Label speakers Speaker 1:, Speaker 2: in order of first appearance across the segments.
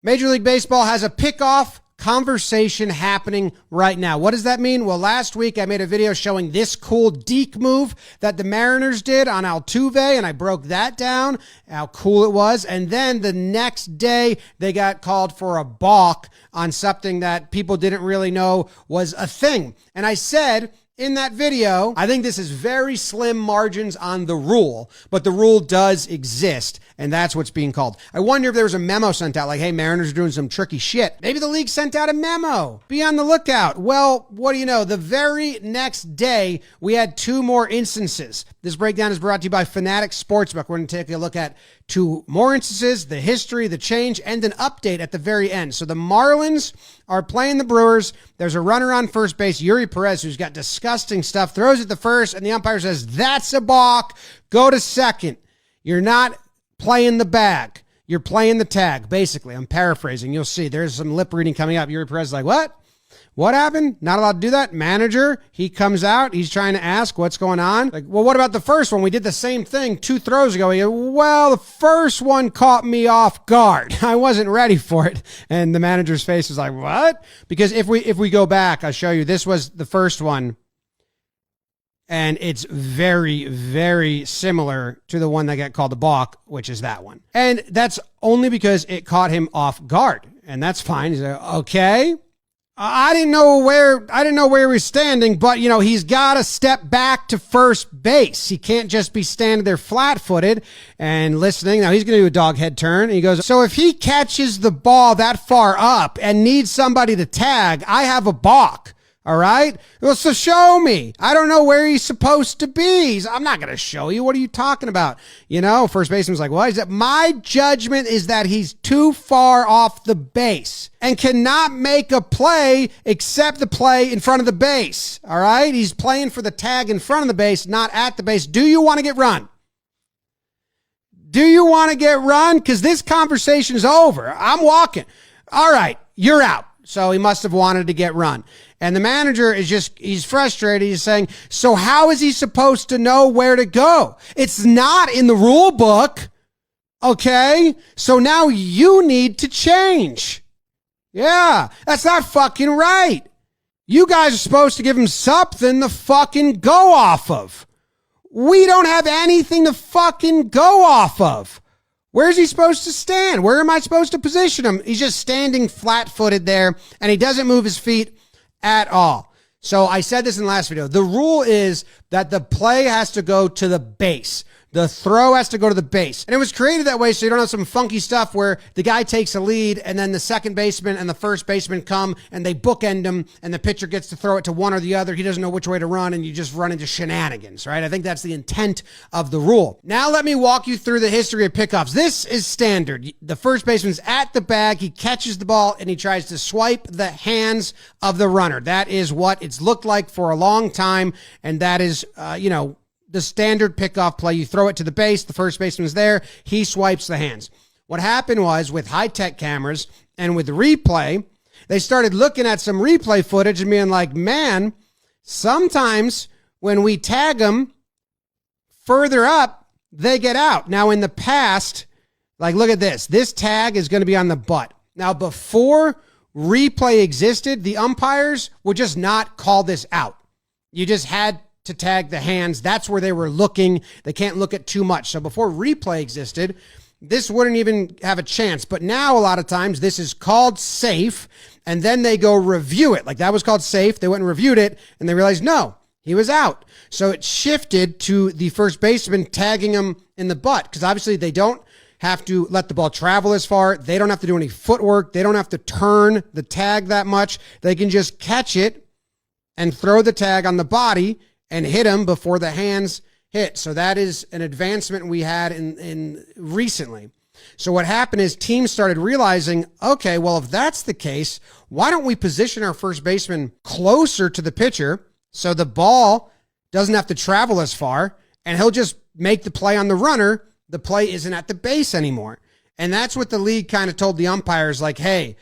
Speaker 1: Major League Baseball has a pickoff conversation happening right now. What does that mean? Well, last week I made a video showing this cool deke move that the Mariners did on Altuve, and I broke that down, how cool it was. And then the next day they got called for a balk on something that people didn't really know was a thing. And I said in that video, I think this is very slim margins on the rule, but the rule does exist, and that's what's being called. I wonder if there was a memo sent out like, hey, Mariners are doing some tricky shit. Maybe the league sent out a memo. Be on the lookout. Well, what do you know? The very next day, we had two more instances. This breakdown is brought to you by Fanatic Sportsbook. We're going to take a look at two more instances, the history, the change, and an update at the very end. So the Marlins are playing the Brewers. There's a runner on first base, Yuri Perez, who's got disgusting stuff, throws it to first, and the umpire says, that's a balk. Go to second. You're not playing the bag. You're playing the tag, basically. I'm paraphrasing. You'll see. There's some lip reading coming up. Yuri Perez is like, what? What happened? Not allowed to do that? Manager, he comes out. He's trying to ask what's going on. Like, well, what about the first one? We did the same thing 2 throws ago. He goes, well, the first one caught me off guard. I wasn't ready for it. And the manager's face is like, what? Because if we go back, I'll show you. This was the first one. And it's very, very similar to the one that got called the balk, which is that one. And that's only because it caught him off guard. And that's fine. He's like, okay. I didn't know where he was standing, but he's got to step back to first base. He can't just be standing there flat-footed and listening. Now he's going to do a dog head turn. And he goes, so if he catches the ball that far up and needs somebody to tag, I have a balk. All right. Well, so show me. I don't know where he's supposed to be. I'm not going to show you. What are you talking about? First baseman's like, well, my judgment is that he's too far off the base and cannot make a play except the play in front of the base. All right. He's playing for the tag in front of the base, not at the base. Do you want to get run? Do you want to get run? Because this conversation is over. I'm walking. All right. You're out. So he must have wanted to get run. And the manager he's frustrated. He's saying, so how is he supposed to know where to go? It's not in the rule book. Okay. So now you need to change. Yeah. That's not fucking right. You guys are supposed to give him something to fucking go off of. We don't have anything to fucking go off of. Where's he supposed to stand? Where am I supposed to position him? He's just standing flat-footed there, and he doesn't move his feet at all. So I said this in the last video. The rule is that the play has to go to the base. The throw has to go to the base. And it was created that way so you don't have some funky stuff where the guy takes a lead and then the second baseman and the first baseman come and they bookend him and the pitcher gets to throw it to one or the other. He doesn't know which way to run and you just run into shenanigans, right? I think that's the intent of the rule. Now let me walk you through the history of pickoffs. This is standard. The first baseman's at the bag. He catches the ball and he tries to swipe the hands of the runner. That is what it's looked like for a long time. And that is, the standard pickoff play. You throw it to the base. The first baseman's there. He swipes the hands. What happened was with high-tech cameras and with replay, they started looking at some replay footage and being like, man, sometimes when we tag them further up, they get out. Now, in the past, like, look at this. This tag is going to be on the butt. Now, before replay existed, the umpires would just not call this out. You just had to tag the hands. That's where they were looking. They can't look at too much. So before replay existed, this wouldn't even have a chance. But now a lot of times this is called safe and then they go review it. Like that was called safe. They went and reviewed it and they realized, no, he was out. So it shifted to the first baseman tagging him in the butt because obviously they don't have to let the ball travel as far. They don't have to do any footwork. They don't have to turn the tag that much. They can just catch it and throw the tag on the body and hit him before the hands hit. So that is an advancement we had in recently. So what happened is teams started realizing, okay, well, if that's the case, why don't we position our first baseman closer to the pitcher so the ball doesn't have to travel as far and he'll just make the play on the runner. The play isn't at the base anymore. And that's what the league kind of told the umpires, like, hey,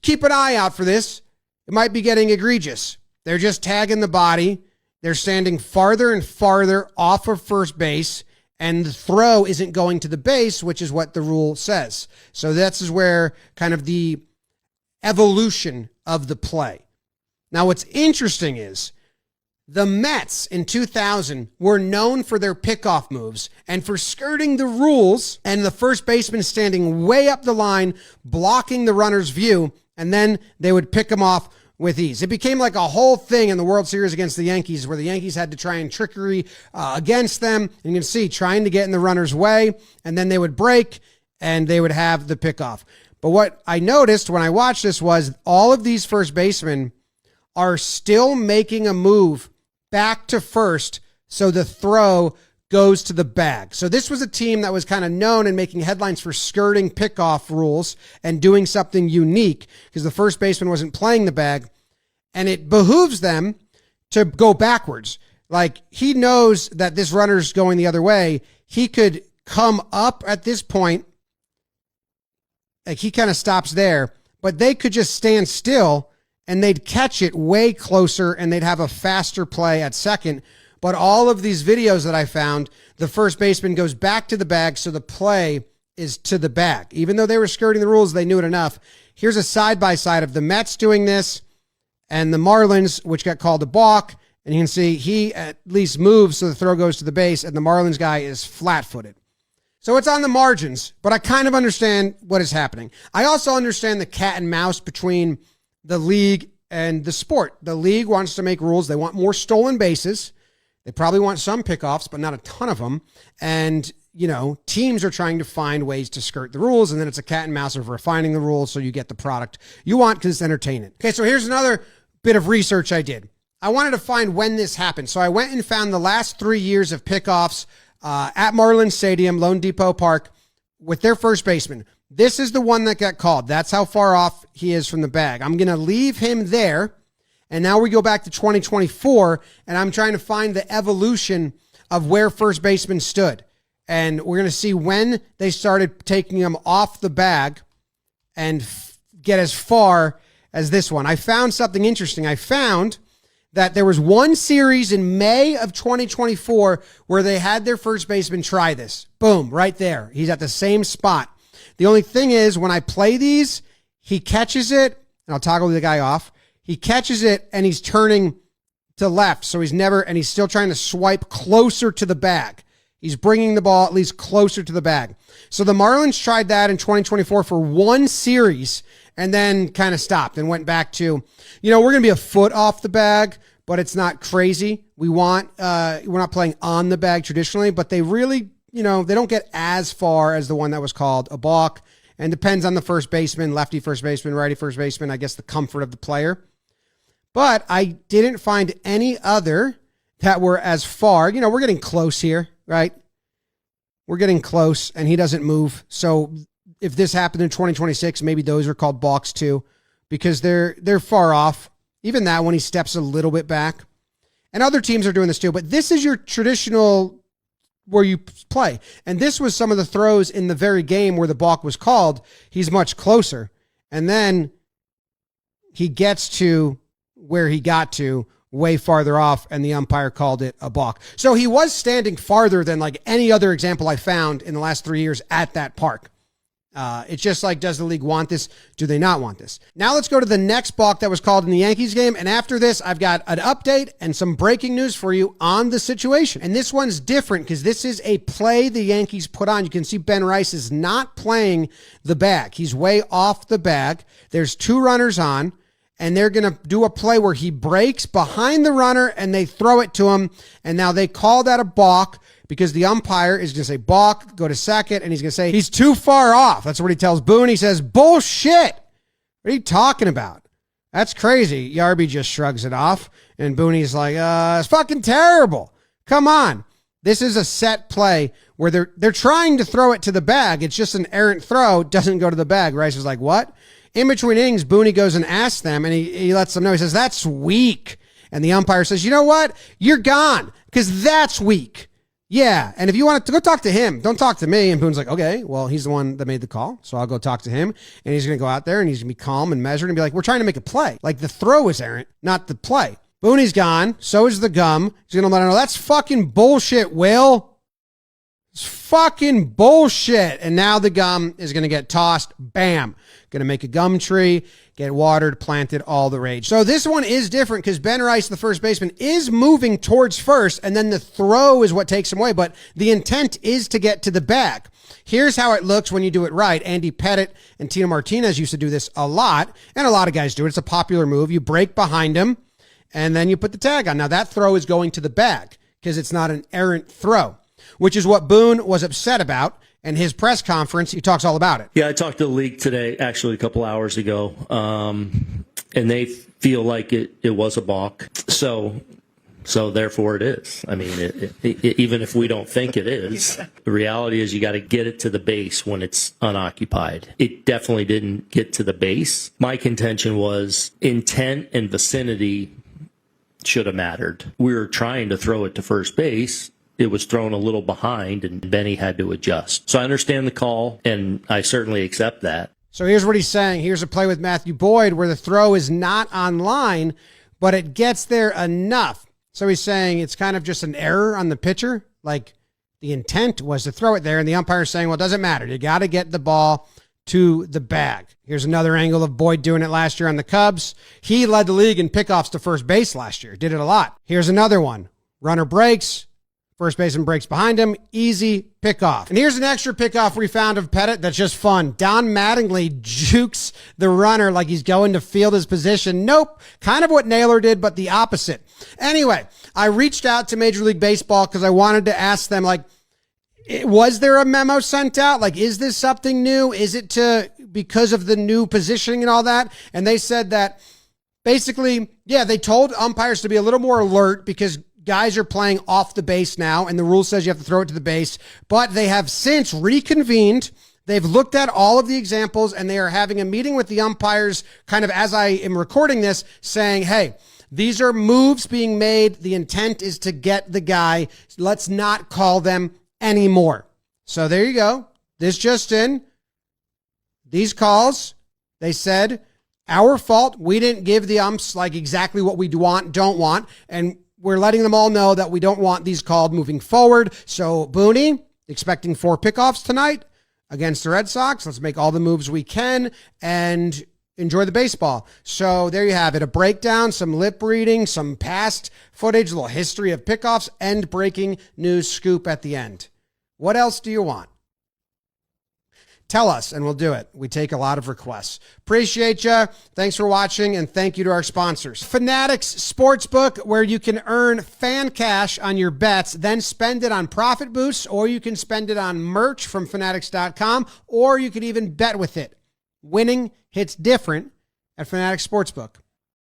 Speaker 1: keep an eye out for this. It might be getting egregious. They're just tagging the body. They're standing farther and farther off of first base, and the throw isn't going to the base, which is what the rule says. So that's where kind of the evolution of the play. Now, what's interesting is the Mets in 2000 were known for their pickoff moves and for skirting the rules and the first baseman standing way up the line, blocking the runner's view, and then they would pick him off with ease. It became like a whole thing in the World Series against the Yankees where the Yankees had to try and trickery against them. And you can see trying to get in the runner's way, and then they would break and they would have the pickoff. But what I noticed when I watched this was all of these first basemen are still making a move back to first, so the throw goes to the bag. So this was a team that was kind of known and making headlines for skirting pickoff rules and doing something unique because the first baseman wasn't playing the bag, and it behooves them to go backwards. Like, he knows that this runner's going the other way. He could come up at this point. Like, he kind of stops there, but they could just stand still and they'd catch it way closer and they'd have a faster play at second. But all of these videos that I found, the first baseman goes back to the bag, so the play is to the bag. Even though they were skirting the rules, they knew it enough. Here's a side-by-side of the Mets doing this and the Marlins, which got called a balk. And you can see he at least moves so the throw goes to the base, and the Marlins guy is flat-footed. So it's on the margins, but I kind of understand what is happening. I also understand the cat and mouse between the league and the sport. The league wants to make rules. They want more stolen bases. They probably want some pickoffs, but not a ton of them. And, you know, teams are trying to find ways to skirt the rules, and then it's a cat and mouse of refining the rules so you get the product you want because it's entertainment. Okay, so here's another bit of research I did. I wanted to find when this happened. So I went and found the last 3 years of pickoffs at Marlins Stadium, Lone Depot Park, with their first baseman. This is the one that got called. That's how far off he is from the bag. I'm going to leave him there. And now we go back to 2024, and I'm trying to find the evolution of where first baseman stood. And we're going to see when they started taking him off the bag and get as far as this one. I found something interesting. I found that there was one series in May of 2024 where they had their first baseman try this. Boom, right there. He's at the same spot. The only thing is, when I play these, he catches it, and I'll toggle the guy off. He catches it, and he's turning to left, so he's still trying to swipe closer to the bag. He's bringing the ball at least closer to the bag. So the Marlins tried that in 2024 for one series, and then kind of stopped and went back to, we're going to be a foot off the bag, but it's not crazy. We're not playing on the bag traditionally, but they really, they don't get as far as the one that was called a balk, and depends on the first baseman, lefty first baseman, righty first baseman, I guess the comfort of the player. But I didn't find any other that were as far. We're getting close here, right? We're getting close, and he doesn't move. So if this happened in 2026, maybe those are called balks too, because they're far off. Even that, when he steps a little bit back. And other teams are doing this too, but this is your traditional where you play. And this was some of the throws in the very game where the balk was called. He's much closer. And then he gets to where he got to way farther off, and the umpire called it a balk. So he was standing farther than like any other example I found in the last 3 years at that park. It's just like, does the league want this? Do they not want this? Now let's go to the next balk that was called in the Yankees game. And after this, I've got an update and some breaking news for you on the situation. And this one's different because this is a play the Yankees put on. You can see Ben Rice is not playing the bag. He's way off the bag. There's two runners on, and they're going to do a play where he breaks behind the runner and they throw it to him. And now they call that a balk, because the umpire is going to say balk, go to second, and he's going to say he's too far off. That's what he tells Boone. He says, bullshit. What are you talking about? That's crazy. Yarby just shrugs it off, and Boone's like, it's fucking terrible. Come on. This is a set play where they're trying to throw it to the bag. It's just an errant throw. Doesn't go to the bag. Rice is like, what? In between innings, Boone goes and asks them, and he lets them know. He says, that's weak. And the umpire says, you know what? You're gone, because that's weak. Yeah, and if you want to go talk to him, don't talk to me. And Boone's like, okay, well, he's the one that made the call, so I'll go talk to him. And he's going to go out there, and he's going to be calm and measured and be like, we're trying to make a play. Like, the throw is errant, not the play. Booney's gone. So is the gum. He's going to let him know, that's fucking bullshit, Will. It's fucking bullshit. And now the gum is going to get tossed. Bam. Going to make a gum tree, get watered, planted, all the rage. So this one is different because Ben Rice, the first baseman, is moving towards first, and then the throw is what takes him away. But the intent is to get to the bag. Here's how it looks when you do it right. Andy Pettit and Tino Martinez used to do this a lot, and a lot of guys do it. It's a popular move. You break behind him, and then you put the tag on. Now, that throw is going to the bag because it's not an errant throw, which is what Boone was upset about. And his press conference, he talks all about it.
Speaker 2: Yeah, I talked to the league today, actually a couple hours ago, and they feel like it was a balk. So therefore it is. I mean, even if we don't think it is, the reality is you got to get it to the base when it's unoccupied. It definitely didn't get to the base. My contention was intent and vicinity should have mattered. We were trying to throw it to first base. It was thrown a little behind, and Benny had to adjust. So I understand the call, and I certainly accept that.
Speaker 1: So here's what he's saying. Here's a play with Matthew Boyd where the throw is not on line, but it gets there enough. So he's saying it's kind of just an error on the pitcher. Like the intent was to throw it there, and the umpire's saying, well, it doesn't matter. You got to get the ball to the bag. Here's another angle of Boyd doing it last year on the Cubs. He led the league in pickoffs to first base last year. Did it a lot. Here's another one. Runner breaks. First baseman breaks behind him. Easy pickoff. And here's an extra pickoff we found of Pettit that's just fun. Don Mattingly jukes the runner like he's going to field his position. Nope. Kind of what Naylor did, but the opposite. Anyway, I reached out to Major League Baseball because I wanted to ask them, like, was there a memo sent out? Like, is this something new? Is it because of the new positioning and all that? And they said that basically, yeah, they told umpires to be a little more alert because guys are playing off the base now, and the rule says you have to throw it to the base, but they have since reconvened. They've looked at all of the examples, and they are having a meeting with the umpires kind of as I am recording this, saying, hey, these are moves being made. The intent is to get the guy. Let's not call them anymore. So there you go. This just in. These calls, they said, our fault. We didn't give the umps like exactly what we want, don't want, and we're letting them all know that we don't want these called moving forward. So, Booney, expecting 4 pickoffs tonight against the Red Sox. Let's make all the moves we can and enjoy the baseball. So, there you have it. A breakdown, some lip reading, some past footage, a little history of pickoffs, and breaking news scoop at the end. What else do you want? Tell us, and we'll do it. We take a lot of requests. Appreciate you. Thanks for watching, and thank you to our sponsors. Fanatics Sportsbook, where you can earn fan cash on your bets, then spend it on profit boosts, or you can spend it on merch from Fanatics.com, or you can even bet with it. Winning hits different at Fanatics Sportsbook.